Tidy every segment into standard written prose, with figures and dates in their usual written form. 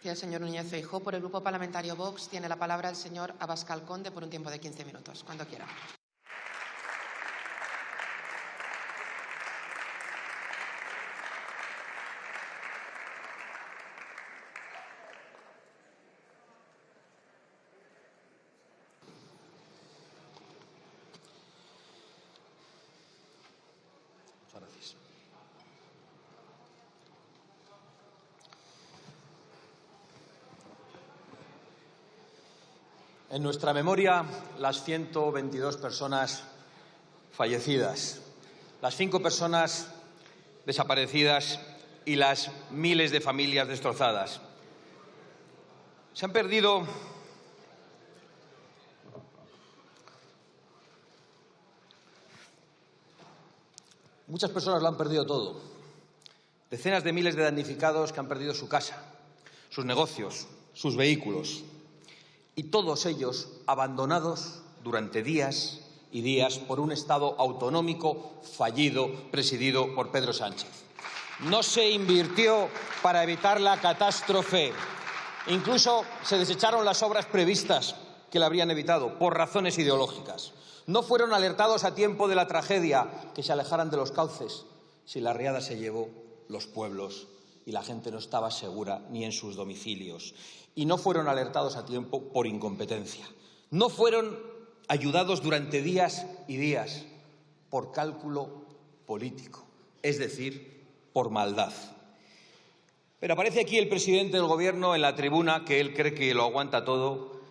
Gracias, señor Núñez Feijóo. Por el Grupo Parlamentario Vox tiene la palabra el señor Abascal Conde por un tiempo de 15 minutos, cuando quiera. Muchas gracias. En nuestra memoria, las 122 personas fallecidas, las 5 personas desaparecidas y las miles de familias destrozadas. Se han perdido muchas personas, lo han perdido todo. Decenas de miles de damnificados que han perdido su casa, sus negocios, sus vehículos. Y todos ellos abandonados durante días y días por un Estado autonómico fallido, presidido por Pedro Sánchez. No se invirtió para evitar la catástrofe. Incluso se desecharon las obras previstas que la habrían evitado por razones ideológicas. No fueron alertados a tiempo de la tragedia, que se alejaran de los cauces. Si la riada se llevó los pueblos y la gente no estaba segura ni en sus domicilios. Y no fueron alertados a tiempo por incompetencia. No fueron ayudados durante días y días por cálculo político, es decir, por maldad. Pero aparece aquí el presidente del Gobierno en la tribuna, que él cree que lo aguanta todo,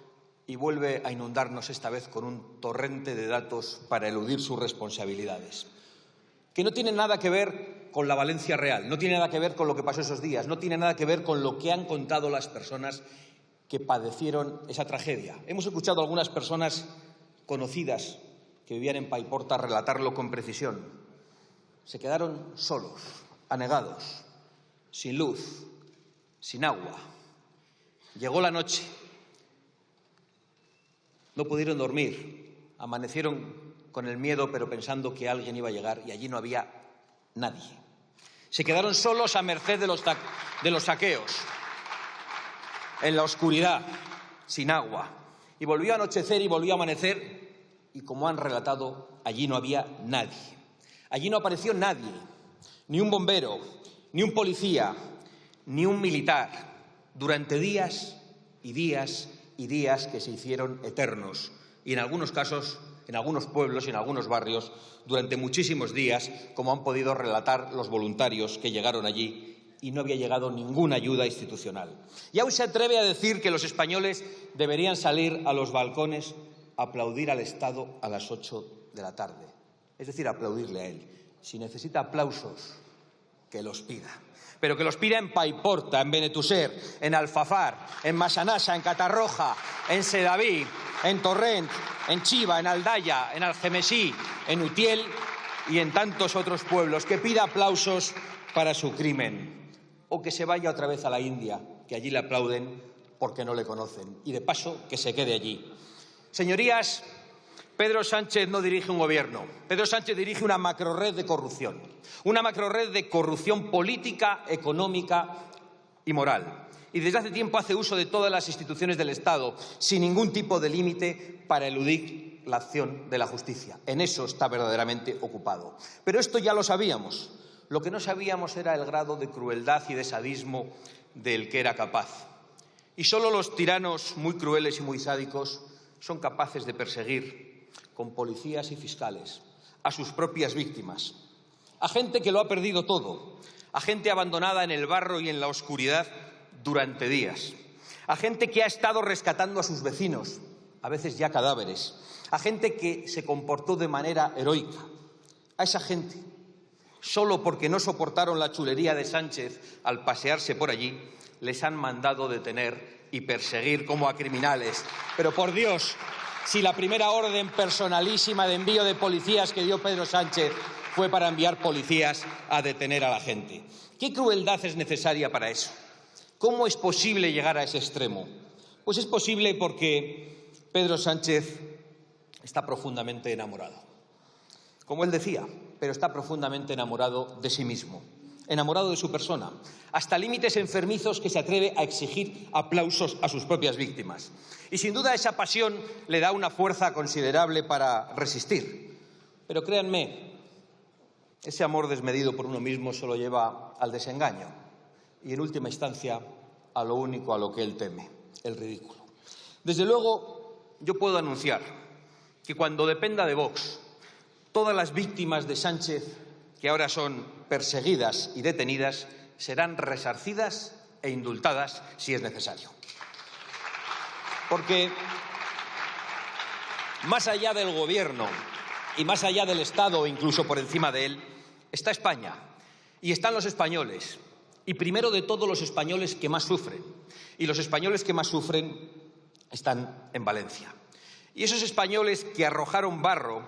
y vuelve a inundarnos esta vez con un torrente de datos para eludir sus responsabilidades, que no tienen nada que ver con la Valencia real, no tiene nada que ver con lo que pasó esos días, no tiene nada que ver con lo que han contado las personas que padecieron esa tragedia. Hemos escuchado a algunas personas conocidas que vivían en Paiporta relatarlo con precisión. Se quedaron solos, anegados, sin luz, sin agua. Llegó la noche, no pudieron dormir, amanecieron con el miedo, pero pensando que alguien iba a llegar, y allí no había nadie. Se quedaron solos a merced de los saqueos, en la oscuridad, sin agua. Y volvió a anochecer y volvió a amanecer, y como han relatado, allí no había nadie. Allí no apareció nadie, ni un bombero, ni un policía, ni un militar, durante días y días y días que se hicieron eternos, y en algunos casos, en algunos pueblos y en algunos barrios, durante muchísimos días, como han podido relatar los voluntarios que llegaron allí, y no había llegado ninguna ayuda institucional. Y aún se atreve a decir que los españoles deberían salir a los balcones a aplaudir al Estado a las 8 de la tarde. Es decir, aplaudirle a él. Si necesita aplausos, que los pida. Pero que los pida en Paiporta, en Benetúser, en Alfafar, en Massanassa, en Catarroja, en Sedaví, en Torrent, en Chiva, en Aldaya, en Algemesí, en Utiel y en tantos otros pueblos. Que pida aplausos para su crimen. O que se vaya otra vez a la India, que allí le aplauden porque no le conocen. Y de paso, que se quede allí. Señorías, Pedro Sánchez no dirige un gobierno. Pedro Sánchez dirige una macrorred de corrupción. Una macrorred de corrupción política, económica y moral. Y desde hace tiempo hace uso de todas las instituciones del Estado, sin ningún tipo de límite, para eludir la acción de la justicia. En eso está verdaderamente ocupado. Pero esto ya lo sabíamos. Lo que no sabíamos era el grado de crueldad y de sadismo del que era capaz. Y solo los tiranos muy crueles y muy sádicos son capaces de perseguir con policías y fiscales a sus propias víctimas, a gente que lo ha perdido todo, a gente abandonada en el barro y en la oscuridad durante días, a gente que ha estado rescatando a sus vecinos, a veces ya cadáveres, a gente que se comportó de manera heroica. A esa gente, solo porque no soportaron la chulería de Sánchez al pasearse por allí, les han mandado detener y perseguir como a criminales. Pero por Dios, si la primera orden personalísima de envío de policías que dio Pedro Sánchez fue para enviar policías a detener a la gente. ¿Qué crueldad es necesaria para eso? ¿Cómo es posible llegar a ese extremo? Pues es posible porque Pedro Sánchez está profundamente enamorado. Como él decía, pero está profundamente enamorado de sí mismo. enamorado de su persona, hasta límites enfermizos que se atreve a exigir aplausos a sus propias víctimas. Y sin duda esa pasión le da una fuerza considerable para resistir. Pero créanme, ese amor desmedido por uno mismo solo lleva al desengaño y, en última instancia, a lo único a lo que él teme, el ridículo. Desde luego, yo puedo anunciar que cuando dependa de Vox, todas las víctimas de Sánchez, que ahora son perseguidas y detenidas, serán resarcidas e indultadas si es necesario. Porque más allá del Gobierno y más allá del Estado, incluso por encima de él, está España y están los españoles. Y primero de todo los españoles que más sufren. Y los españoles que más sufren están en Valencia. Y esos españoles que arrojaron barro,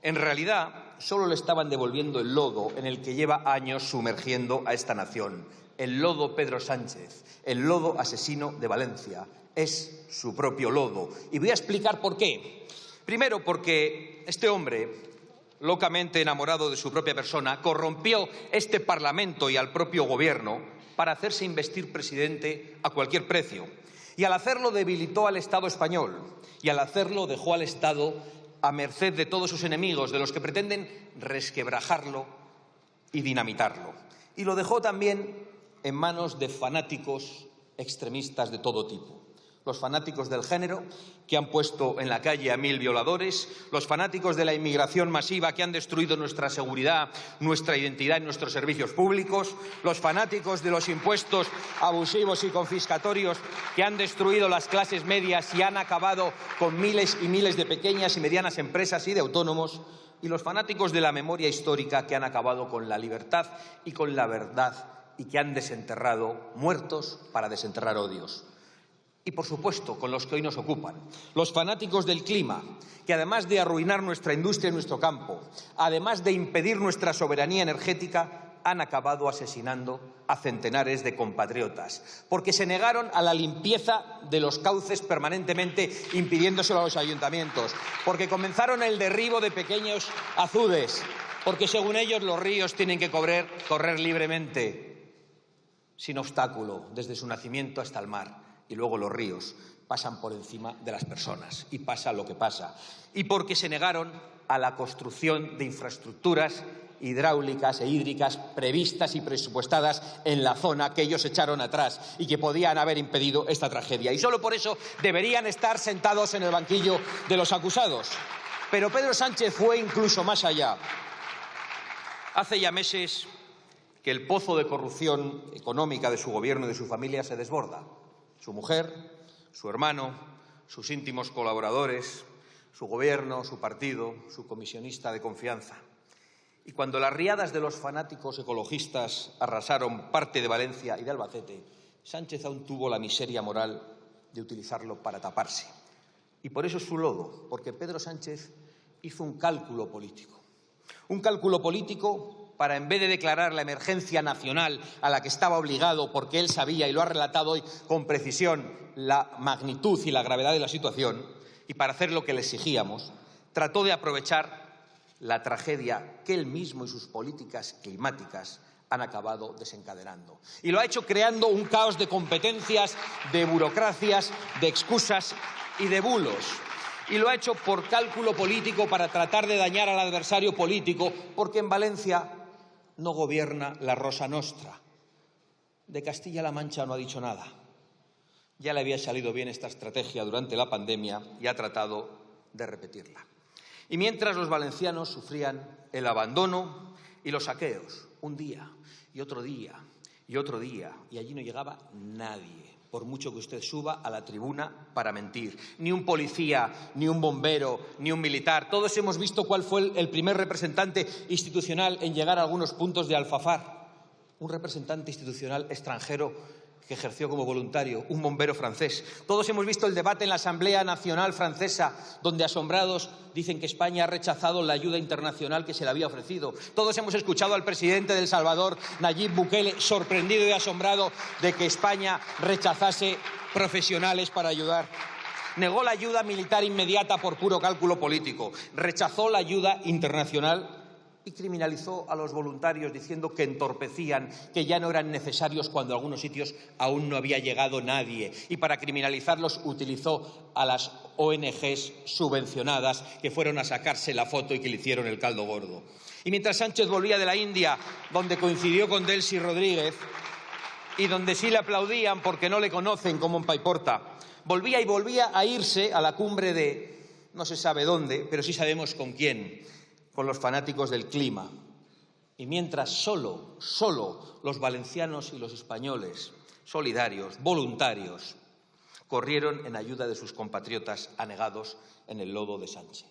en realidad solo le estaban devolviendo el lodo en el que lleva años sumergiendo a esta nación. El lodo Pedro Sánchez, el lodo asesino de Valencia. Es su propio lodo. Y voy a explicar por qué. Primero, porque este hombre, locamente enamorado de su propia persona, corrompió este Parlamento y al propio Gobierno para hacerse investir presidente a cualquier precio. Y al hacerlo debilitó al Estado español. Y al hacerlo dejó al Estado a merced de todos sus enemigos, de los que pretenden resquebrajarlo y dinamitarlo. Y lo dejó también en manos de fanáticos extremistas de todo tipo. Los fanáticos del género, que han puesto en la calle a 1000 violadores, los fanáticos de la inmigración masiva, que han destruido nuestra seguridad, nuestra identidad en nuestros servicios públicos, los fanáticos de los impuestos abusivos y confiscatorios, que han destruido las clases medias y han acabado con miles y miles de pequeñas y medianas empresas y de autónomos, y los fanáticos de la memoria histórica, que han acabado con la libertad y con la verdad y que han desenterrado muertos para desenterrar odios. Y, por supuesto, con los que hoy nos ocupan, los fanáticos del clima, que además de arruinar nuestra industria y nuestro campo, además de impedir nuestra soberanía energética, han acabado asesinando a centenares de compatriotas, porque se negaron a la limpieza de los cauces permanentemente impidiéndoselo a los ayuntamientos, porque comenzaron el derribo de pequeños azudes, porque según ellos los ríos tienen que correr libremente, sin obstáculo, desde su nacimiento hasta el mar. Y luego los ríos pasan por encima de las personas y pasa lo que pasa. Y porque se negaron a la construcción de infraestructuras hidráulicas e hídricas previstas y presupuestadas en la zona que ellos echaron atrás y que podían haber impedido esta tragedia. Y solo por eso deberían estar sentados en el banquillo de los acusados. Pero Pedro Sánchez fue incluso más allá. Hace ya meses que el pozo de corrupción económica de su gobierno y de su familia se desborda. Su mujer, su hermano, sus íntimos colaboradores, su gobierno, su partido, su comisionista de confianza. Y cuando las riadas de los fanáticos ecologistas arrasaron parte de Valencia y de Albacete, Sánchez aún tuvo la miseria moral de utilizarlo para taparse. Y por eso es su lodo, porque Pedro Sánchez hizo un cálculo político. Un cálculo político para, en vez de declarar la emergencia nacional a la que estaba obligado, porque él sabía, y lo ha relatado hoy con precisión, la magnitud y la gravedad de la situación, y para hacer lo que le exigíamos, trató de aprovechar la tragedia que él mismo y sus políticas climáticas han acabado desencadenando. Y lo ha hecho creando un caos de competencias, de burocracias, de excusas y de bulos. Y lo ha hecho por cálculo político para tratar de dañar al adversario político, porque en Valencia no gobierna la Rosa Nostra. De Castilla-La Mancha no ha dicho nada. Ya le había salido bien esta estrategia durante la pandemia y ha tratado de repetirla. Y mientras los valencianos sufrían el abandono y los saqueos, un día y otro día y otro día, y allí no llegaba nadie, por mucho que usted suba a la tribuna para mentir. Ni un policía, ni un bombero, ni un militar. Todos hemos visto cuál fue el primer representante institucional en llegar a algunos puntos de Alfafar. Un representante institucional extranjero que ejerció como voluntario, un bombero francés. Todos hemos visto el debate en la Asamblea Nacional Francesa, donde asombrados dicen que España ha rechazado la ayuda internacional que se le había ofrecido. Todos hemos escuchado al presidente de El Salvador, Nayib Bukele, sorprendido y asombrado de que España rechazase profesionales para ayudar. Negó la ayuda militar inmediata por puro cálculo político. Rechazó la ayuda internacional y criminalizó a los voluntarios diciendo que entorpecían, que ya no eran necesarios cuando en algunos sitios aún no había llegado nadie. Y para criminalizarlos utilizó a las ONGs subvencionadas que fueron a sacarse la foto y que le hicieron el caldo gordo. Y mientras Sánchez volvía de la India, donde coincidió con Delcy Rodríguez y donde sí le aplaudían porque no le conocen como en Paiporta, volvía a irse a la cumbre de no se sabe dónde, pero sí sabemos con quién, con los fanáticos del clima. Y mientras solo los valencianos y los españoles, solidarios, voluntarios, corrieron en ayuda de sus compatriotas anegados en el lodo de Sánchez.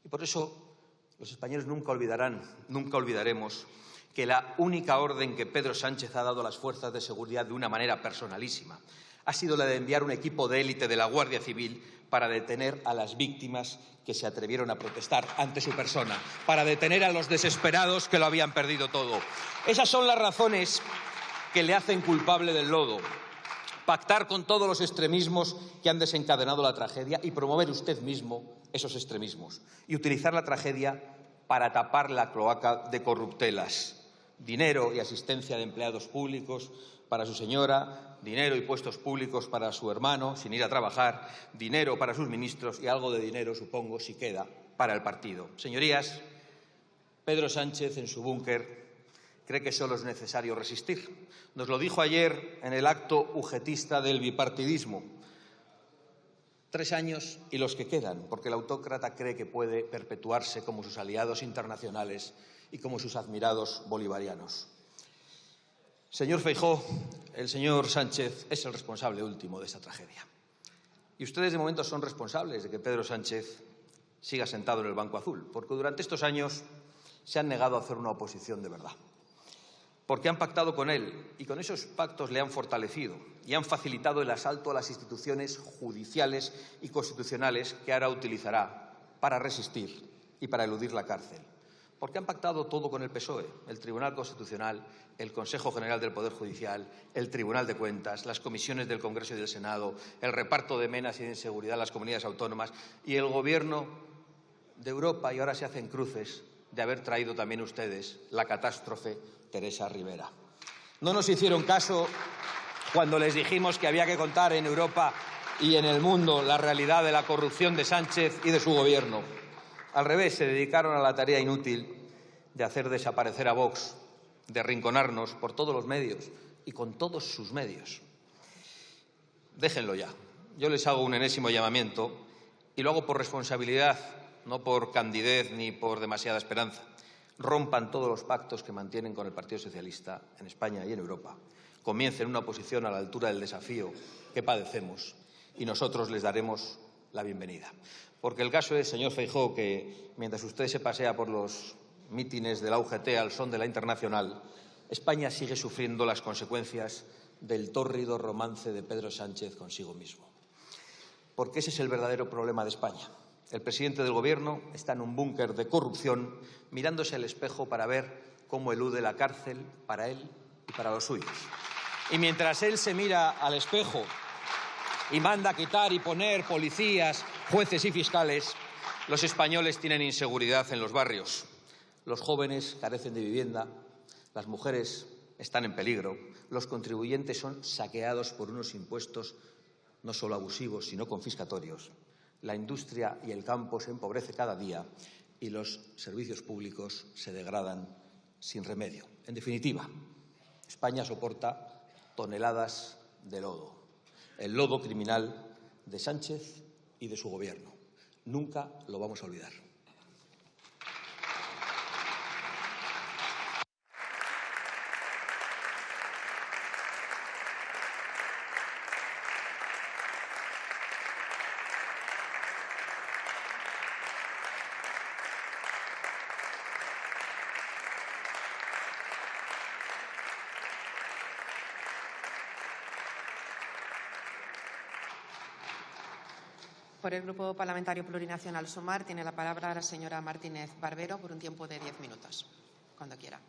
Y por eso los españoles nunca olvidaremos que la única orden que Pedro Sánchez ha dado a las fuerzas de seguridad de una manera personalísima ha sido la de enviar un equipo de élite de la Guardia Civil para detener a las víctimas que se atrevieron a protestar ante su persona, para detener a los desesperados que lo habían perdido todo. Esas son las razones que le hacen culpable del lodo. Pactar con todos los extremismos que han desencadenado la tragedia y promover usted mismo esos extremismos. Y utilizar la tragedia para tapar la cloaca de corruptelas. Dinero y asistencia de empleados públicos para su señora, dinero y puestos públicos para su hermano, sin ir a trabajar, dinero para sus ministros y algo de dinero, supongo, si queda, para el partido. Señorías, Pedro Sánchez, en su búnker, cree que solo es necesario resistir. Nos lo dijo ayer en el acto ujetista del bipartidismo. 3 años y los que quedan, porque el autócrata cree que puede perpetuarse como sus aliados internacionales y como sus admirados bolivarianos. Señor Feijóo, el señor Sánchez es el responsable último de esta tragedia. Y ustedes de momento son responsables de que Pedro Sánchez siga sentado en el banco azul, porque durante estos años se han negado a hacer una oposición de verdad. Porque han pactado con él y con esos pactos le han fortalecido y han facilitado el asalto a las instituciones judiciales y constitucionales que ahora utilizará para resistir y para eludir la cárcel. Porque han pactado todo con el PSOE, el Tribunal Constitucional, el Consejo General del Poder Judicial, el Tribunal de Cuentas, las comisiones del Congreso y del Senado, el reparto de menas y de inseguridad en las comunidades autónomas y el Gobierno de Europa, y ahora se hacen cruces de haber traído también ustedes la catástrofe Teresa Rivera. No nos hicieron caso cuando les dijimos que había que contar en Europa y en el mundo la realidad de la corrupción de Sánchez y de su Gobierno. Al revés, se dedicaron a la tarea inútil de hacer desaparecer a Vox, de arrinconarnos por todos los medios y con todos sus medios. Déjenlo ya. Yo les hago un enésimo llamamiento y lo hago por responsabilidad, no por candidez ni por demasiada esperanza. Rompan todos los pactos que mantienen con el Partido Socialista en España y en Europa. Comiencen una oposición a la altura del desafío que padecemos y nosotros les daremos la bienvenida. Porque el caso es, señor Feijóo, que mientras usted se pasea por los mítines de la UGT al son de la Internacional, España sigue sufriendo las consecuencias del tórrido romance de Pedro Sánchez consigo mismo. Porque ese es el verdadero problema de España. El presidente del Gobierno está en un búnker de corrupción, mirándose al espejo para ver cómo elude la cárcel para él y para los suyos. Y mientras él se mira al espejo y manda quitar y poner policías, jueces y fiscales, los españoles tienen inseguridad en los barrios. Los jóvenes carecen de vivienda, las mujeres están en peligro, los contribuyentes son saqueados por unos impuestos no solo abusivos, sino confiscatorios. La industria y el campo se empobrecen cada día y los servicios públicos se degradan sin remedio. En definitiva, España soporta toneladas de lodo, el lodo criminal de Sánchez y de su Gobierno. Nunca lo vamos a olvidar. Por el Grupo Parlamentario Plurinacional Sumar tiene la palabra la señora Martínez Barbero por un tiempo de 10 minutos, cuando quiera.